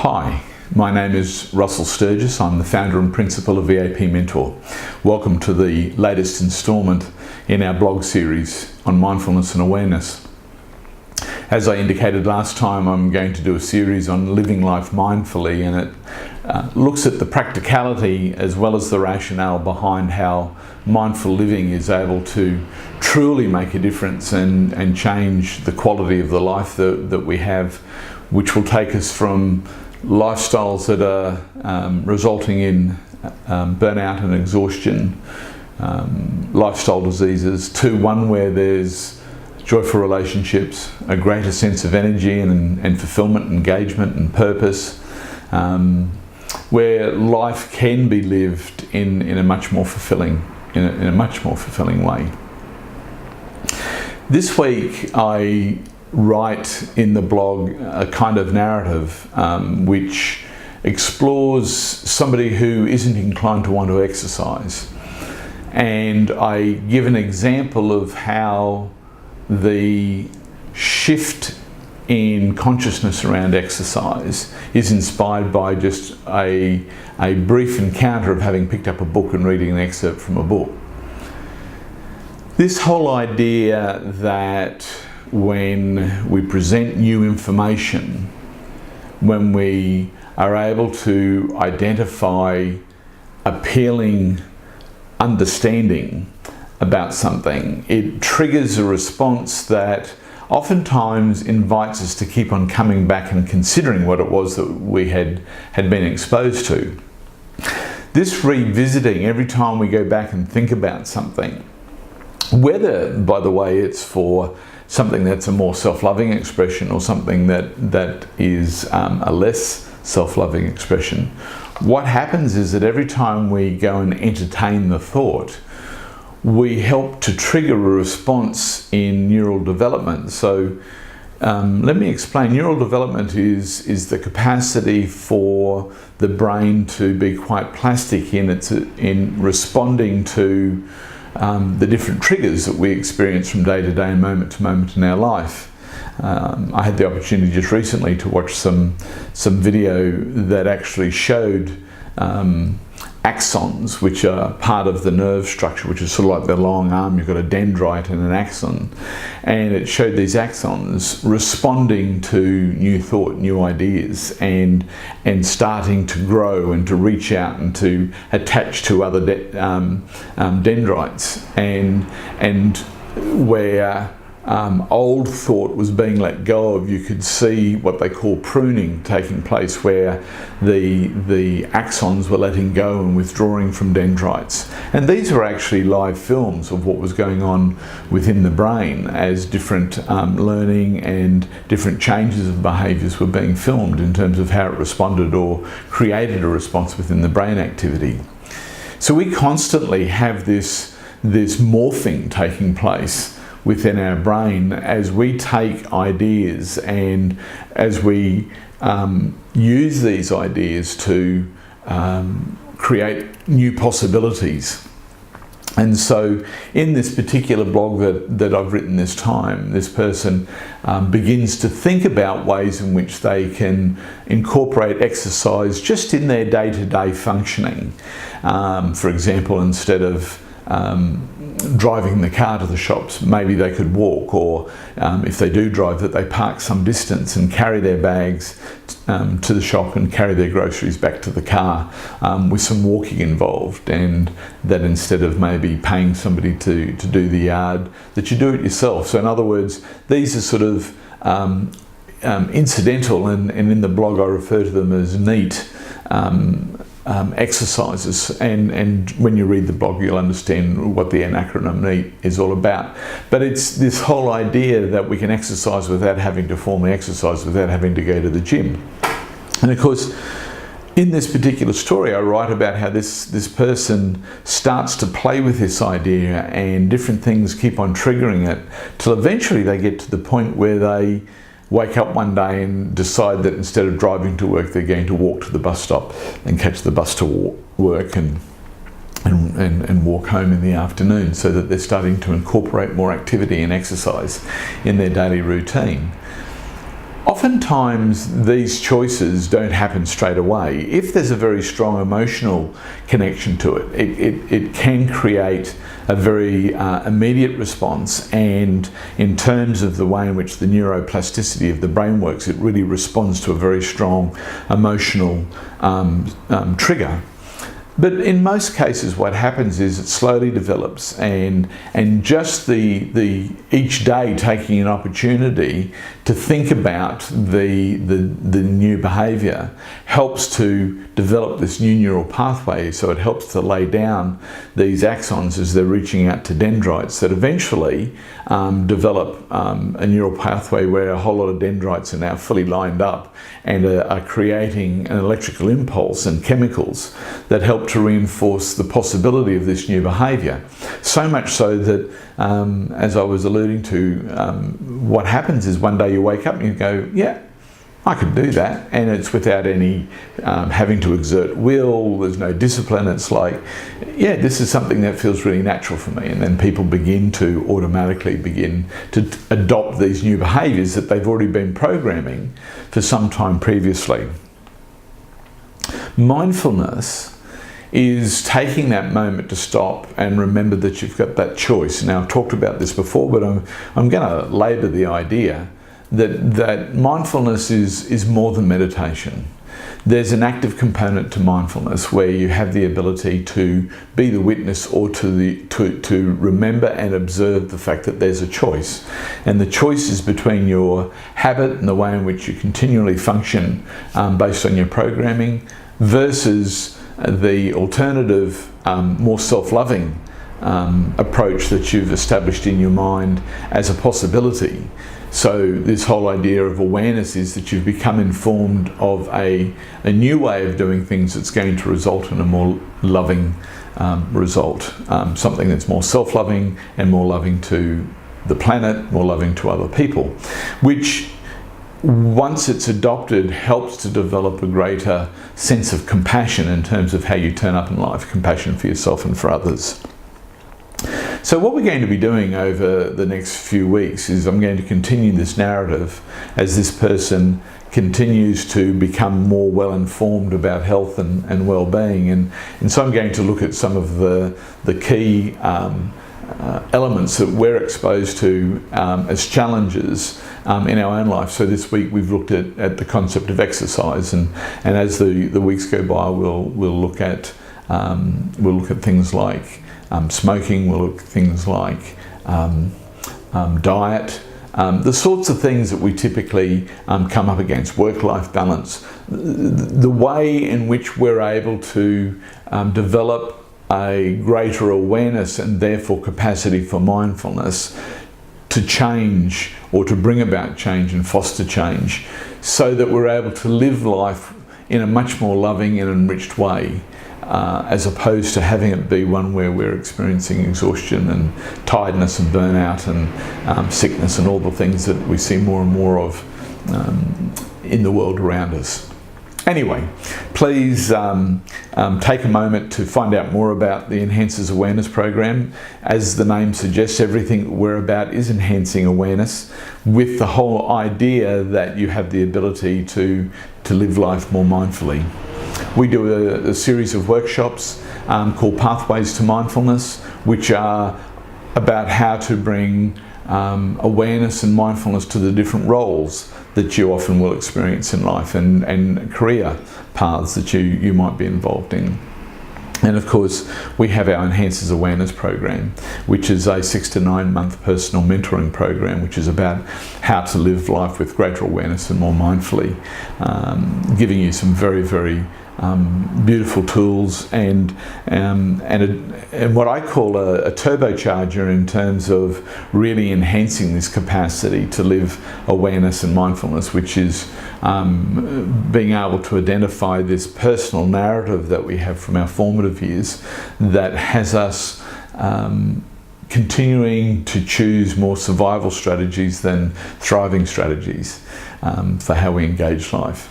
Hi, my name is Russell Sturgis. I'm the founder and principal of VAP Mentor. Welcome to the latest instalment in our blog series on mindfulness and awareness. As I indicated last time, I'm going to do a series on living life mindfully, and it looks at the practicality as well as the rationale behind how mindful living is able to truly make a difference and change the quality of the life that we have, which will take us from lifestyles that are resulting in burnout and exhaustion, lifestyle diseases, to one where there's joyful relationships, a greater sense of energy and fulfillment, engagement and purpose, where life can be lived in a much more fulfilling way. This week I write in the blog a kind of narrative which explores somebody who isn't inclined to want to exercise, and I give an example of how the shift in consciousness around exercise is inspired by just a brief encounter of having picked up a book and reading an excerpt from a book. This whole idea that when we present new information, when we are able to identify appealing understanding about something, it triggers a response that oftentimes invites us to keep on coming back and considering what it was that we had been exposed to. This revisiting every time we go back and think about something, whether, by the way, it's for something that's a more self-loving expression or something that is a less self-loving expression, what happens is that every time we go and entertain the thought, we help to trigger a response in neural development. So let me explain. Neural development is the capacity for the brain to be quite plastic in responding to the different triggers that we experience from day to day and moment to moment in our life. I had the opportunity just recently to watch some video that actually showed axons, which are part of the nerve structure, which is sort of like the long arm. You've got a dendrite and an axon, and it showed these axons responding to new thought, new ideas, and starting to grow and to reach out and to attach to other dendrites, and where old thought was being let go of, you could see what they call pruning taking place, where the axons were letting go and withdrawing from dendrites. And these were actually live films of what was going on within the brain as different learning and different changes of behaviours were being filmed in terms of how it responded or created a response within the brain activity. So we constantly have this morphing taking place within our brain as we take ideas and as we use these ideas to create new possibilities. And so in this particular blog that I've written this time, this person begins to think about ways in which they can incorporate exercise just in their day-to-day functioning. For example, instead of driving the car to the shops, maybe they could walk, or if they do drive, that they park some distance and carry their bags to the shop and carry their groceries back to the car, with some walking involved, and that instead of maybe paying somebody to do the yard, that you do it yourself. So in other words, these are sort of incidental, and in the blog I refer to them as neat exercises, and when you read the blog you'll understand what the acronym NEAT is all about. But it's this whole idea that we can exercise without having to formally exercise, without having to go to the gym. And of course, in this particular story I write about how this person starts to play with this idea, and different things keep on triggering it till eventually they get to the point where they wake up one day and decide that instead of driving to work, they're going to walk to the bus stop and catch the bus to work and walk home in the afternoon, so that they're starting to incorporate more activity and exercise in their daily routine. Oftentimes these choices don't happen straight away. If there's a very strong emotional connection to it, it can create a very immediate response, and in terms of the way in which the neuroplasticity of the brain works, it really responds to a very strong emotional trigger. But in most cases, what happens is it slowly develops, and just the each day taking an opportunity to think about the new behaviour helps to develop this new neural pathway. So it helps to lay down these axons as they're reaching out to dendrites that eventually develop a neural pathway where a whole lot of dendrites are now fully lined up and are creating an electrical impulse and chemicals that help to reinforce the possibility of this new behaviour. So much so that, as I was alluding to, what happens is one day you wake up and you go, yeah, I could do that, and it's without any having to exert will. There's no discipline. It's like, yeah, this is something that feels really natural for me. And then people begin to automatically begin to adopt these new behaviours that they've already been programming for some time previously. Mindfulness is taking that moment to stop and remember that you've got that choice. Now, I've talked about this before, but I'm going to labour the idea that mindfulness is more than meditation. There's an active component to mindfulness where you have the ability to be the witness, or to remember and observe the fact that there's a choice. And the choice is between your habit and the way in which you continually function based on your programming versus the alternative, more self-loving approach that you've established in your mind as a possibility. So this whole idea of awareness is that you've become informed of a new way of doing things that's going to result in a more loving result, something that's more self-loving and more loving to the planet, more loving to other people, which, once it's adopted, helps to develop a greater sense of compassion in terms of how you turn up in life, compassion for yourself and for others. So what we're going to be doing over the next few weeks is I'm going to continue this narrative as this person continues to become more well informed about health and well-being, and so I'm going to look at some of the key elements that we're exposed to as challenges in our own life. So this week we've looked at the concept of exercise, and as the weeks go by, we'll look at things like smoking. We'll look at things like diet, the sorts of things that we typically come up against, work-life balance, the way in which we're able to develop a greater awareness and therefore capacity for mindfulness to change, or to bring about change and foster change, so that we're able to live life in a much more loving and enriched way, as opposed to having it be one where we're experiencing exhaustion and tiredness and burnout and sickness and all the things that we see more and more of in the world around us. Anyway, please take a moment to find out more about the Enhances Awareness program. As the name suggests, everything we're about is enhancing awareness, with the whole idea that you have the ability to live life more mindfully. We do a series of workshops called Pathways to Mindfulness, which are about how to bring awareness and mindfulness to the different roles that you often will experience in life, and career paths that you might be involved in. And of course, we have our Enhances Awareness program, which is a 6 to 9 month personal mentoring program, which is about how to live life with greater awareness and more mindfully, giving you some very, very beautiful tools and what I call a turbocharger in terms of really enhancing this capacity to live awareness and mindfulness, which is being able to identify this personal narrative that we have from our formative years that has us continuing to choose more survival strategies than thriving strategies for how we engage life.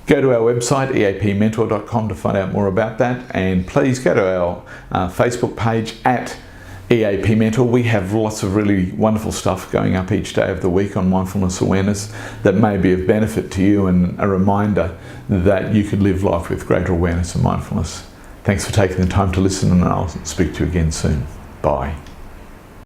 Go to our website, eapmentor.com, to find out more about that, and please go to our Facebook page at EAP Mentor, we have lots of really wonderful stuff going up each day of the week on mindfulness awareness that may be of benefit to you, and a reminder that you could live life with greater awareness and mindfulness. Thanks for taking the time to listen, and I'll speak to you again soon. Bye.